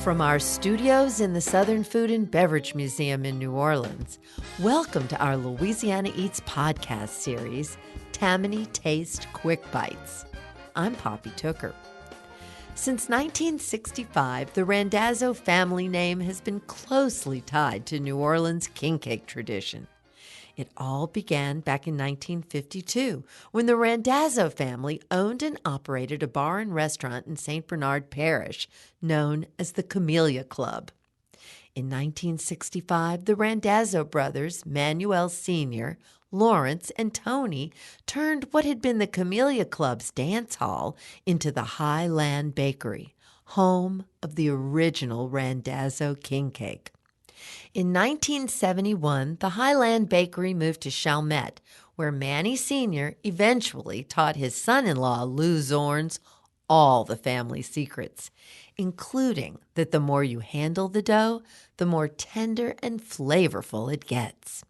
From our studios in the Southern Food and Beverage Museum in New Orleans, welcome to our Louisiana Eats podcast series, Tammany Taste Quick Bites. I'm Poppy Tooker. Since 1965, the Randazzo family name has been closely tied to New Orleans king cake tradition. It all began back in 1952 when the Randazzo family owned and operated a bar and restaurant in St. Bernard Parish known as the Camellia Club. In 1965, the Randazzo brothers, Manuel Sr., Lawrence, and Tony, turned what had been the Camellia Club's dance hall into the Hi-Lan Bakery, home of the original Randazzo king cake. In 1971, the Hi-Lan Bakery moved to Chalmette, where Manny Sr. eventually taught his son-in-law, Lou Zornes, all the family secrets, including that the more you handle the dough, the more tender and flavorful it gets.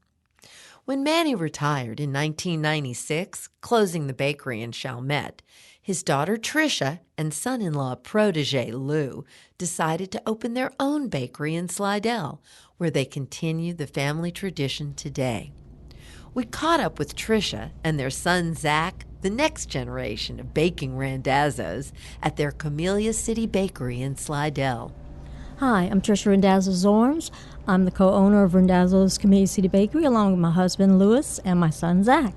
When Manny retired in 1996, closing the bakery in Chalmette, his daughter Tricia and son-in-law protégé Lou decided to open their own bakery in Slidell, where they continue the family tradition today. We caught up with Tricia and their son Zach, the next generation of baking Randazzos, at their Camellia City Bakery in Slidell. Hi, I'm Tricia Randazzo Zornes. I'm the co-owner of Randazzo's Camellia City Bakery, along with my husband Louis and my son Zach.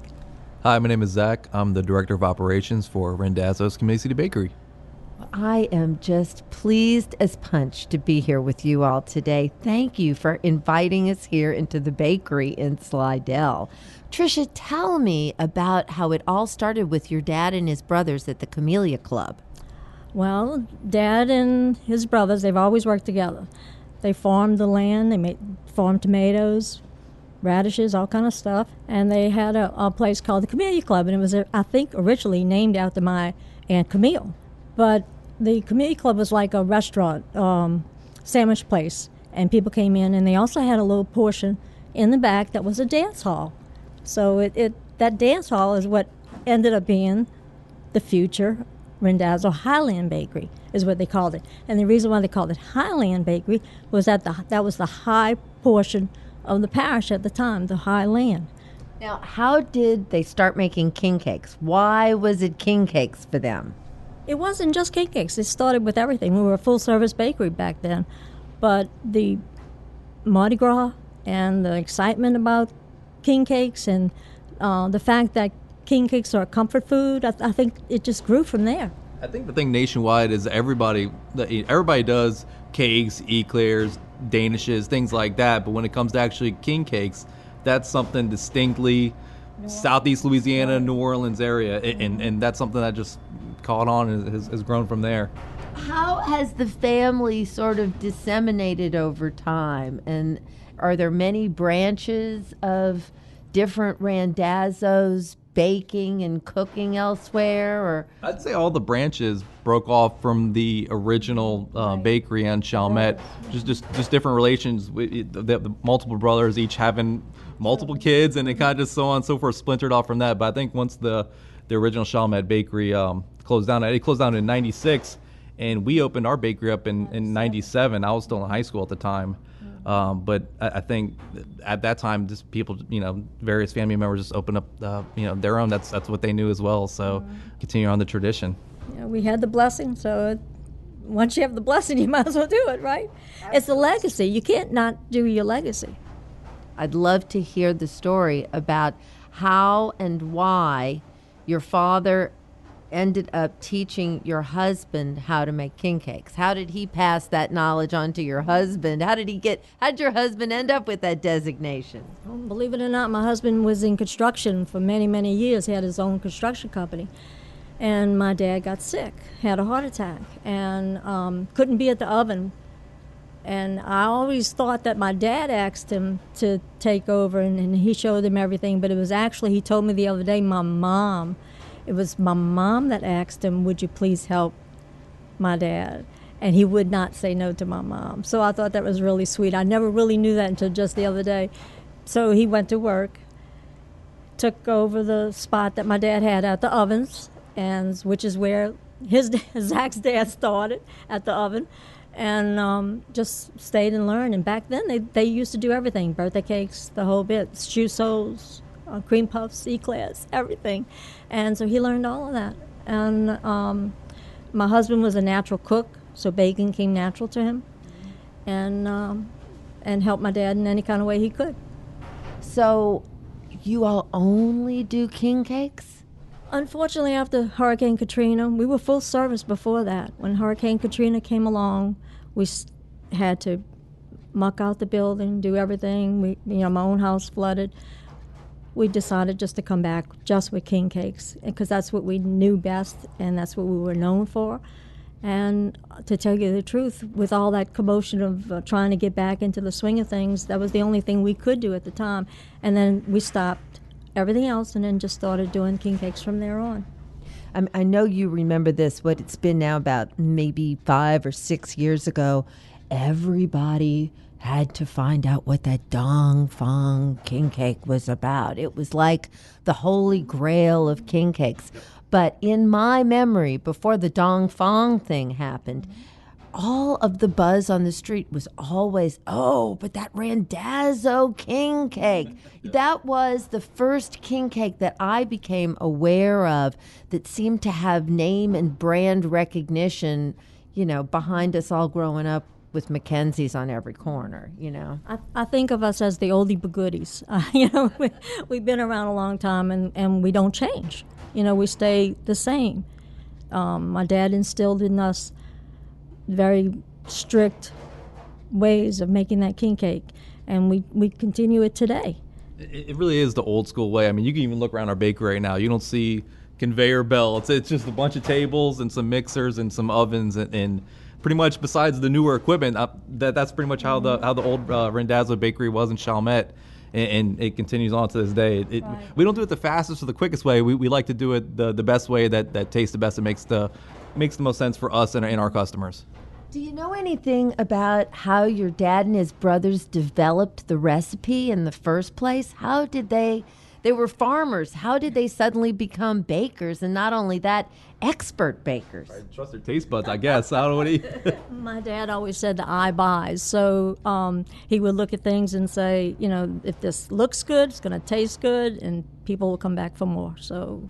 Hi, my name is Zach. I'm the Director of Operations for Randazzo's Camellia City Bakery. I am just pleased as punch to be here with you all today. Thank you for inviting us here into the bakery in Slidell. Tricia, tell me about how it all started with your dad and his brothers at the Camellia Club. Well, Dad and his brothers, they've always worked together. They farmed the land, farmed tomatoes, radishes, all kind of stuff, and they had a place called the Camellia Club, and it was, I think, originally named after my Aunt Camille. But the Camellia Club was like a restaurant, sandwich place, and people came in, and they also had a little portion in the back that was a dance hall. So that dance hall is what ended up being the future Randazzo Hi-Lan Bakery, is what they called it. And the reason why they called it Hi-Lan Bakery was that that was the high portion of the parish at the time, the Hi-Lan. Now, how did they start making king cakes? Why was it king cakes for them? It wasn't just king cakes. It started with everything. We were a full-service bakery back then. But the Mardi Gras and the excitement about king cakes and the fact that king cakes are a comfort food, I think it just grew from there. I think the thing nationwide is everybody does cakes, eclairs, danishes, things like that. But when it comes to actually king cakes, that's something distinctly Southeast Louisiana, New Orleans area. And that's something that just caught on and has grown from there. How has the family sort of disseminated over time? And are there many branches of different Randazzos baking and cooking elsewhere? Or I'd say all the branches broke off from the original bakery on Chalmette. Just different relations. The multiple brothers each having multiple kids, and it kind of just so on and so forth splintered off from that. But I think once the original Chalmette bakery closed down, it closed down in '96, and we opened our bakery up in '97. I was still in high school at the time. But I think at that time, just people, various family members just opened up, their own. That's what they knew as well. So continue on the tradition. Yeah, we had the blessing, so once you have the blessing, you might as well do it, right? Absolutely. It's a legacy. You can't not do your legacy. I'd love to hear the story about how and why your father ended up teaching your husband how to make king cakes. How did he pass that knowledge on to your husband? How did your husband end up with that designation? Well, believe it or not, my husband was in construction for many, many years. He had his own construction company. And my dad got sick, had a heart attack, and couldn't be at the oven. And I always thought that my dad asked him to take over, and he showed him everything. But it was actually, he told me the other day, it was my mom that asked him, would you please help my dad? And he would not say no to my mom. So I thought that was really sweet. I never really knew that until just the other day. So he went to work, took over the spot that my dad had at the ovens, and which is where Zach's dad started at the oven, and just stayed and learned. And back then, they used to do everything: birthday cakes, the whole bit, shoe soles, cream puffs, eclairs, everything. And so he learned all of that. And my husband was a natural cook, so baking came natural to him, and helped my dad in any kind of way he could. So you all only do king cakes? Unfortunately, after Hurricane Katrina, we were full service before that. When Hurricane Katrina came along, we had to muck out the building, do everything. My own house flooded. We decided just to come back just with king cakes, because that's what we knew best and that's what we were known for. And to tell you the truth, with all that commotion of trying to get back into the swing of things, that was the only thing we could do at the time. And then we stopped everything else and then just started doing king cakes from there on. I know you remember this, what it's been now about maybe 5 or 6 years ago. Everybody had to find out what that Dong Fong king cake was about. It was like the holy grail of king cakes. But in my memory, before the Dong Fong thing happened, all of the buzz on the street was always, oh, but that Randazzo king cake. That was the first king cake that I became aware of that seemed to have name and brand recognition, behind us all growing up with Mackenzie's on every corner, I think of us as the oldie but goodies. We've been around a long time, and we don't change. We stay the same. My dad instilled in us very strict ways of making that king cake, and we continue it today. It really is the old school way. I mean, you can even look around our bakery right now. You don't see conveyor belts. It's just a bunch of tables and some mixers and some ovens and pretty much besides the newer equipment, that's pretty much how the old Randazzo bakery was in Chalmette, and it continues on to this day. Right. We don't do it the fastest or the quickest way. We like to do it the best way that tastes the best and makes the most sense for us and our customers. Do you know anything about how your dad and his brothers developed the recipe in the first place? How did they were farmers. How did they suddenly become bakers? And not only that, expert bakers. I trust their taste buds, I guess. I don't know what My dad always said the eye buys. So he would look at things and say, if this looks good, it's going to taste good, and people will come back for more. So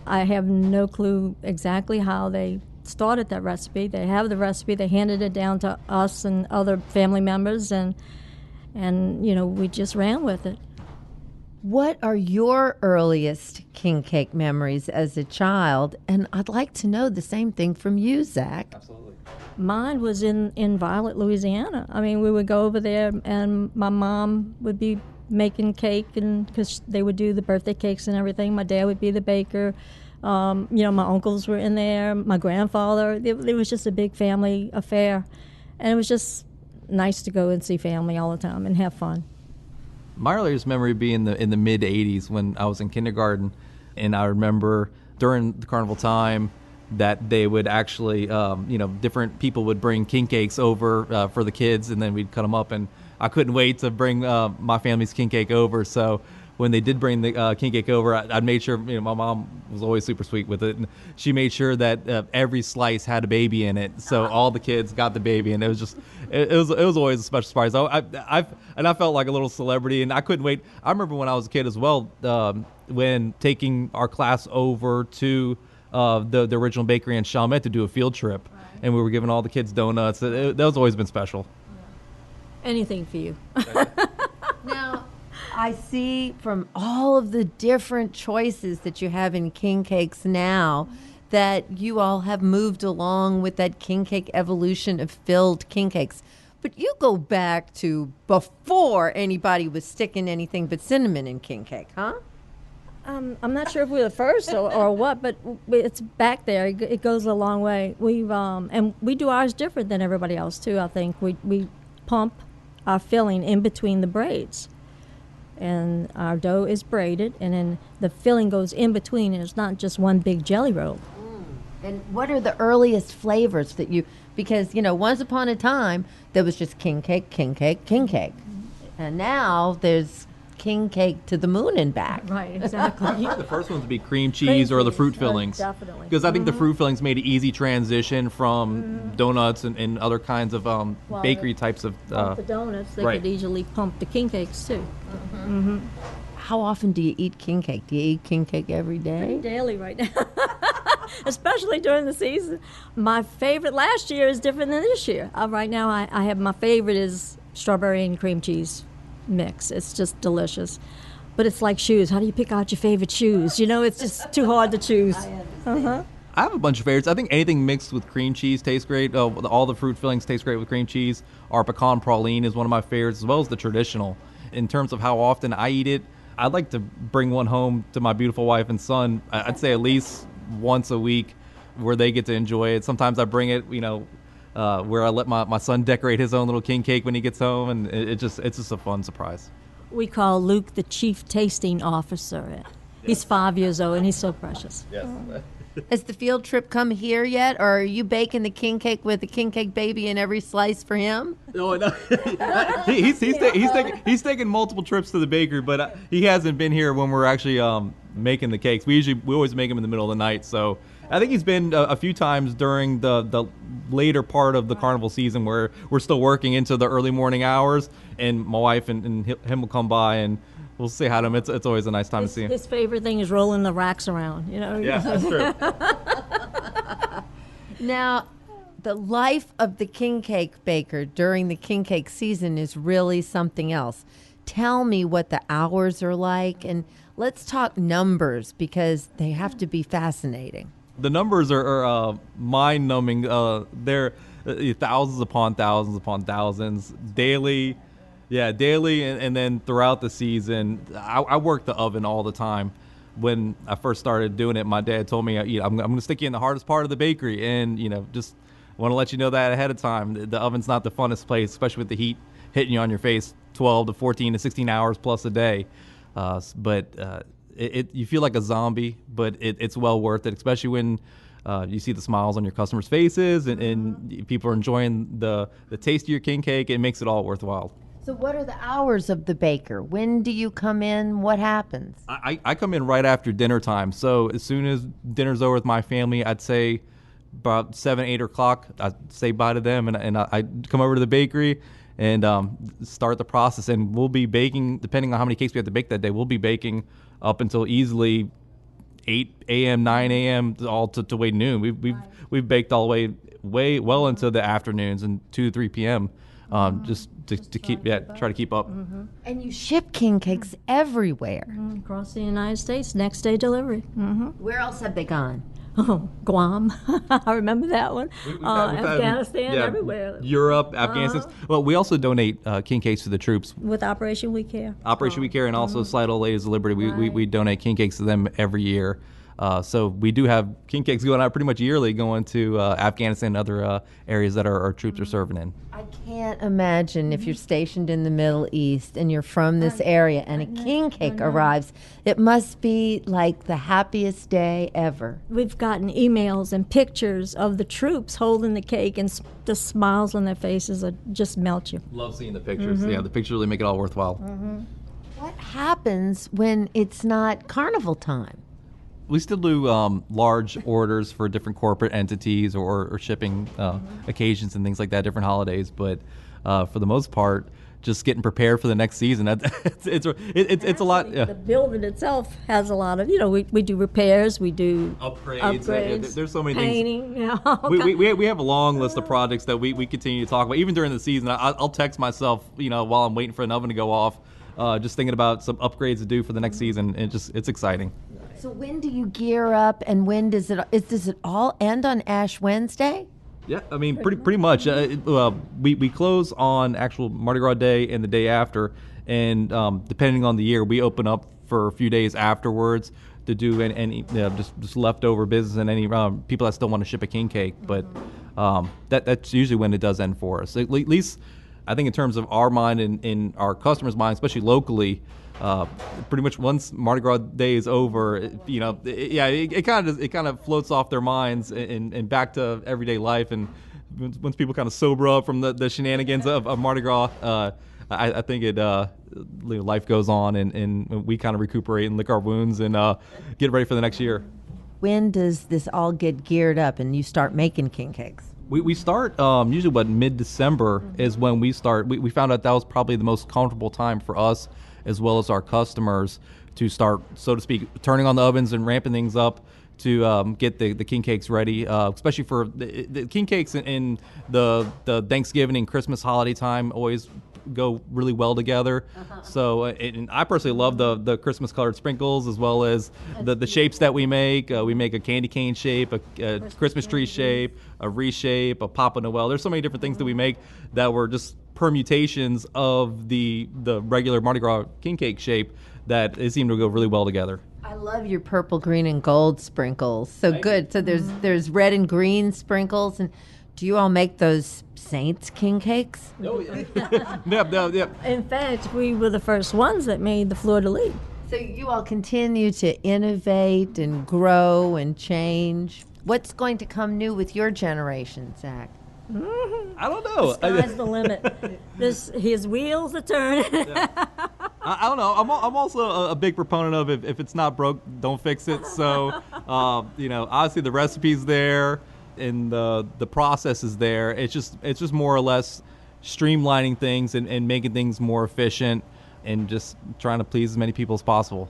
I have no clue exactly how they started that recipe. They have the recipe. They handed it down to us and other family members, and we just ran with it. What are your earliest king cake memories as a child? And I'd like to know the same thing from you, Zach. Absolutely. Mine was in Violet, Louisiana. I mean, we would go over there, and my mom would be making cake, and because they would do the birthday cakes and everything. My dad would be the baker. My uncles were in there. My grandfather. It was just a big family affair, and it was just nice to go and see family all the time and have fun. My earliest memory being in the mid 80s when I was in kindergarten, and I remember during the carnival time that they would actually, different people would bring king cakes over for the kids, and then we'd cut them up, and I couldn't wait to bring my family's king cake over. So when they did bring the king cake over, I made sure, my mom was always super sweet with it, and she made sure that every slice had a baby in it, so all the kids got the baby, and it was just, it was always a special surprise. I felt like a little celebrity, and I couldn't wait. I remember when I was a kid as well, when taking our class over to the original bakery in Chalmette to do a field trip, and we were giving all the kids donuts. That was always been special. Anything for you. Now, I see from all of the different choices that you have in king cakes now that you all have moved along with that king cake evolution of filled king cakes. But you go back to before anybody was sticking anything but cinnamon in king cake, huh? I'm not sure if we're the first or what, but it's back there. It goes a long way. And we do ours different than everybody else too. I think we pump our filling in between the braids. And our dough is braided, and then the filling goes in between, and it's not just one big jelly roll. And what are the earliest flavors that because, once upon a time, there was just king cake, king cake, king cake. And now there's king cake to the moon and back. Right, exactly. The first ones would be cream cheese or the fruit fillings. Definitely. Because I think the fruit fillings made an easy transition from donuts and other kinds of bakery types of. The donuts, they right. could easily pump the king cakes too. How often do you eat king cake? Do you eat king cake every day? Daily right now. Especially during the season. My favorite last year is different than this year. Right now I have my favorite is strawberry and cream cheese mix. It's just delicious. But it's like shoes. How do you pick out your favorite shoes? You know, it's just too hard to choose. I have a bunch of favorites. I think anything mixed with cream cheese tastes great. All the fruit fillings taste great with cream cheese. Our pecan praline is one of my favorites, as well as the traditional. In terms of how often I eat it, I'd like to bring one home to my beautiful wife and son. I'd say at least once a week where they get to enjoy it. Sometimes I bring it, where I let my son decorate his own little king cake when he gets home, and it's just a fun surprise. We call Luke the chief tasting officer. He's 5 years old, and he's so precious. Yes. Has the field trip come here yet, or are you baking the king cake with the king cake baby in every slice for him? No. He's taken multiple trips to the bakery, but he hasn't been here when we're actually making the cakes. We always make them in the middle of the night, so I think he's been a few times during the later part of the carnival season where we're still working into the early morning hours, and my wife and him will come by and we'll say hi to him. It's always a nice time to see him. His favorite thing is rolling the racks around, you know. Yeah, that's true. Now, the life of the king cake baker during the king cake season is really something else. Tell me what the hours are like, and let's talk numbers because they have to be fascinating. The numbers are mind-numbing. They're thousands upon thousands daily. Yeah, daily, and then throughout the season. I work the oven all the time. When I first started doing it, my dad told me, I'm going to stick you in the hardest part of the bakery, and just want to let you know that ahead of time. The oven's not the funnest place, especially with the heat hitting you on your face 12 to 14 to 16 hours plus a day. But you feel like a zombie, but it's well worth it, especially when you see the smiles on your customers' faces and people are enjoying the taste of your king cake. It makes it all worthwhile. So what are the hours of the baker? When do you come in? What happens? I come in right after dinner time. So as soon as dinner's over with my family, I'd say about 7, 8 o'clock, I say bye to them, and I come over to the bakery and start the process. And we'll be baking, depending on how many cakes we have to bake that day, we'll be baking up until easily 8 a.m., 9 a.m., all to way noon. We've baked all the way well into the afternoons and 2 to 3 p.m. Just to keep try to keep up. And you ship king cakes everywhere. Across the United States, next day delivery. Where else have they gone? Oh, Guam. I remember that one. Afghanistan, everywhere. Europe, Afghanistan. Well, we also donate king cakes to the troops. With Operation We Care. Operation We Care, and also Slidell Ladies of Liberty. We donate king cakes to them every year. So we do have king cakes going out pretty much yearly, going to Afghanistan and other areas that our troops are serving in. I can't imagine if you're stationed in the Middle East and you're from this area and a king cake arrives. It must be like the happiest day ever. We've gotten emails and pictures of the troops holding the cake, and the smiles on their faces just melt you. Love seeing the pictures. Yeah, the pictures really make it all worthwhile. What happens when it's not carnival time? We still do large orders for different corporate entities or shipping occasions and things like that, different holidays. But for the most part, just getting prepared for the next season. It's a lot. Yeah. The building itself has a lot of, we do repairs, we do upgrades. There's so many painting, things. We have a long list of projects that we continue to talk about. Even during the season, I'll text myself, while I'm waiting for an oven to go off, just thinking about some upgrades to do for the next season. It's exciting. So when do you gear up, and when does it all end on Ash Wednesday? Yeah, I mean, pretty much. We close on actual Mardi Gras Day and the day after, and depending on the year, we open up for a few days afterwards to do any just leftover business and any people that still want to ship a king cake. But that's usually when it does end for us. At least, I think in terms of our mind and in our customers' mind, especially locally. Pretty much once Mardi Gras Day is over, it kind of floats off their minds and back to everyday life. And once people kind of sober up from the shenanigans of Mardi Gras, I think life goes on, and we kind of recuperate and lick our wounds and get ready for the next year. When does this all get geared up and you start making king cakes? We start usually mid-December is when we start. We found out that was probably the most comfortable time for us as well as our customers to start, so to speak, turning on the ovens and ramping things up to get the king cakes ready, especially for the king cakes in the Thanksgiving and Christmas holiday time always go really well together. So and I personally love the Christmas colored sprinkles as well as the shapes that we make. We make a candy cane shape, a Christmas tree shape, a wreath shape, a Papa Noel. There's so many different things that we make that were just permutations of the regular Mardi Gras king cake shape that it seemed to go really well together. I love your purple, green, and gold sprinkles. So good. So there's red and green sprinkles. And do you all make those Saints king cakes? Oh, yeah. Yep. In fact, we were the first ones that made the fleur de lis. So you all continue to innovate and grow and change. What's going to come new with your generation, Zach? I don't know. The sky's the limit. His wheels are turning. I don't know. I'm also a big proponent of if it's not broke, don't fix it. So, obviously the recipe's there and the process is there. It's just more or less streamlining things and making things more efficient and just trying to please as many people as possible.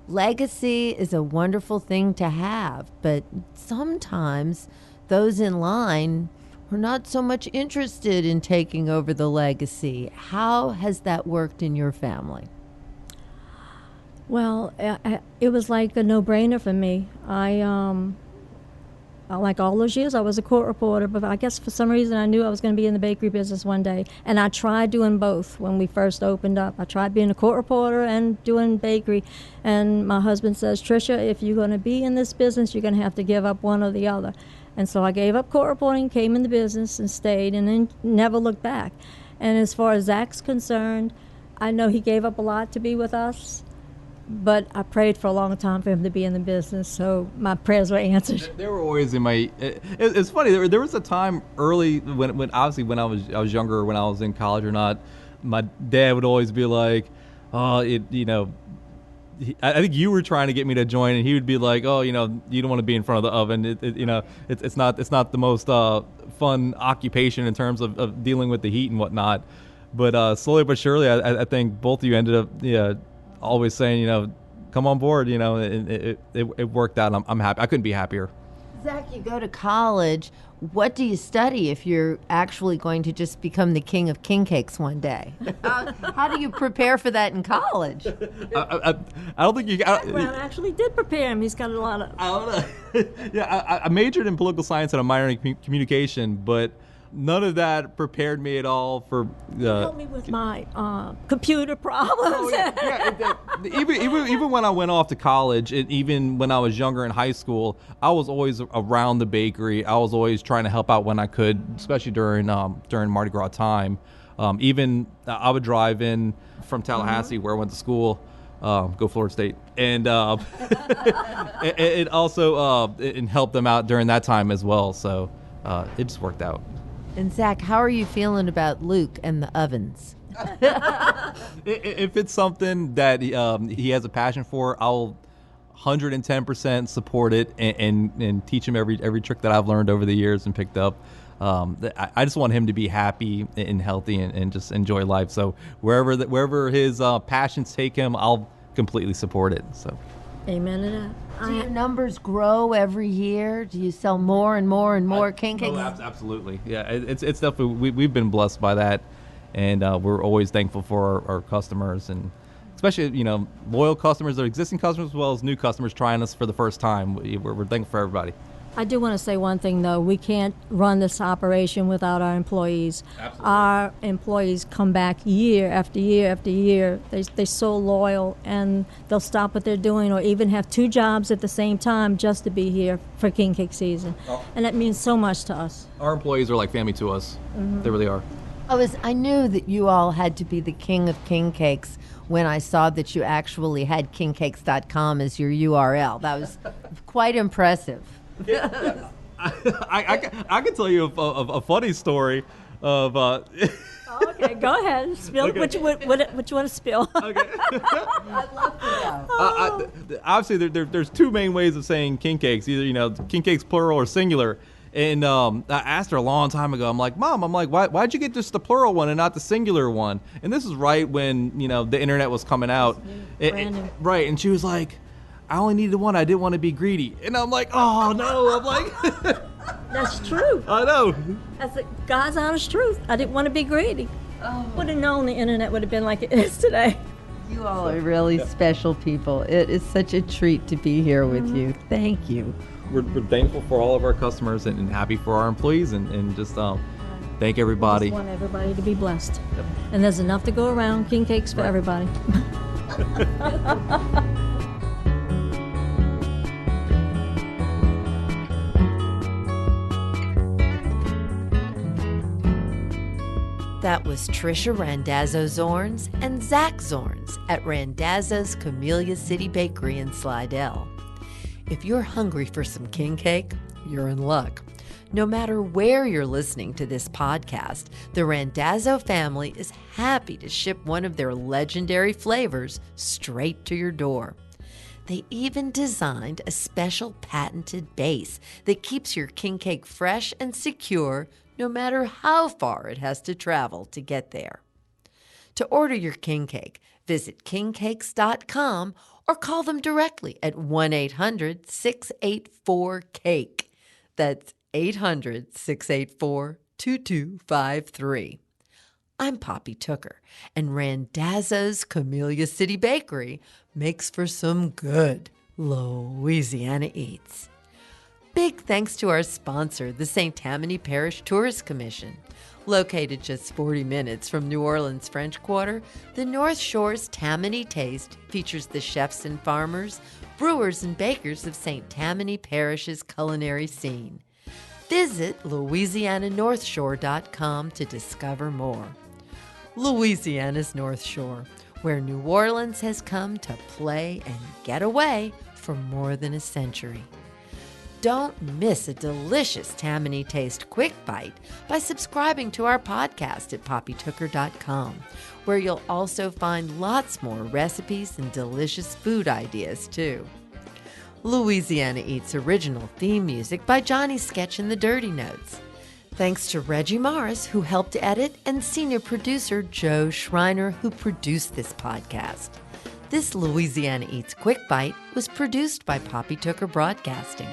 Legacy is a wonderful thing to have, but sometimes those in line are not so much interested in taking over the legacy. How has that worked in your family? Well, it was like a no-brainer for me. Like all those years, I was a court reporter, but I guess for some reason I knew I was going to be in the bakery business one day. And I tried doing both when we first opened up. I tried being a court reporter and doing bakery. And my husband says, Tricia, if you're going to be in this business, you're going to have to give up one or the other. And so I gave up court reporting, came in the business and stayed and then never looked back. And as far as Zach's concerned, I know he gave up a lot to be with us, but I prayed for a long time for him to be in the business, so my prayers were answered. They were always in my. It's funny. There was a time early when obviously when I was younger, when I was in college or not, my dad would always be like, "Oh, I think you were trying to get me to join, and he would be like, "Oh, you don't want to be in front of the oven. It's not the most fun occupation in terms of dealing with the heat and whatnot." But slowly but surely, I think both of you ended up always saying, come on board. And it worked out. And I'm happy. I couldn't be happier. Zach, you go to college. What do you study if you're actually going to just become the king of king cakes one day? How do you prepare for that in college? I don't think you. Background actually did prepare him. He's got a lot of. I don't know. Yeah, I majored in political science and a minor in communication, but none of that prepared me at all for. Help me with my computer problems. Oh, yeah. Even when I went off to college, and even when I was younger in high school, I was always around the bakery. I was always trying to help out when I could, especially during Mardi Gras time. Even I would drive in from Tallahassee, where I went to school. Go Florida State, and it also and helped them out during that time as well. So it just worked out. And Zach, how are you feeling about Luke and the ovens? If it's something that he has a passion for, I'll 110% support it and teach him every trick that I've learned over the years and picked up. I just want him to be happy and healthy and just enjoy life. So wherever his passions take him, I'll completely support it. So. Amen to that. Do your numbers grow every year? Do you sell more and more and more king cakes? Oh, absolutely. Yeah, it's definitely we've been blessed by that, and we're always thankful for our customers, and especially loyal customers, or existing customers, as well as new customers trying us for the first time. We're thankful for everybody. I do want to say one thing, though. We can't run this operation without our employees. Absolutely. Our employees come back year after year after year. They're so loyal, and they'll stop what they're doing or even have two jobs at the same time just to be here for king cake season. Oh. And that means so much to us. Our employees are like family to us. Mm-hmm. They really are. I knew that you all had to be the king of king cakes when I saw that you actually had kingcakes.com as your URL. That was quite impressive. I can tell you a funny story of. Oh, Okay, go ahead. Spill Okay. what you want to spill. Okay. I'd love to know. Obviously, there's two main ways of saying king cakes. Either, king cakes plural or singular. And I asked her a long time ago. I'm like, Mom, why'd you get just the plural one and not the singular one? And this is right when, the internet was coming out. Brand new. Right. And she was like, I only needed one. I didn't want to be greedy. And I'm like, oh, no. I'm like, That's true. I know. That's the God's honest truth. I didn't want to be greedy. Would have known the internet would have been like it is today. You all are really special people. It is such a treat to be here with you. Thank you. We're thankful for all of our customers and happy for our employees and just thank everybody. Just want everybody to be blessed. And there's enough to go around. King cakes for everybody. That was Tricia Randazzo Zornes and Zach Zornes at Randazzo's Camellia City Bakery in Slidell. If you're hungry for some king cake, you're in luck. No matter where you're listening to this podcast, the Randazzo family is happy to ship one of their legendary flavors straight to your door. They even designed a special patented base that keeps your king cake fresh and secure no matter how far it has to travel to get there. To order your king cake, visit kingcakes.com or call them directly at 1-800-684-CAKE. That's 800-684-2253. I'm Poppy Tooker, and Randazzo's Camellia City Bakery makes for some good Louisiana eats. Big thanks to our sponsor, the St. Tammany Parish Tourist Commission. Located just 40 minutes from New Orleans' French Quarter, the North Shore's Tammany Taste features the chefs and farmers, brewers and bakers of St. Tammany Parish's culinary scene. Visit LouisianaNorthshore.com to discover more. Louisiana's North Shore, where New Orleans has come to play and get away for more than a century. Don't miss a delicious Tammany Taste Quick Bite by subscribing to our podcast at poppytooker.com, where you'll also find lots more recipes and delicious food ideas, too. Louisiana Eats original theme music by Johnny Sketch and the Dirty Notes. Thanks to Reggie Morris, who helped edit, and senior producer Joe Schreiner, who produced this podcast. This Louisiana Eats Quick Bite was produced by Poppy Tooker Broadcasting.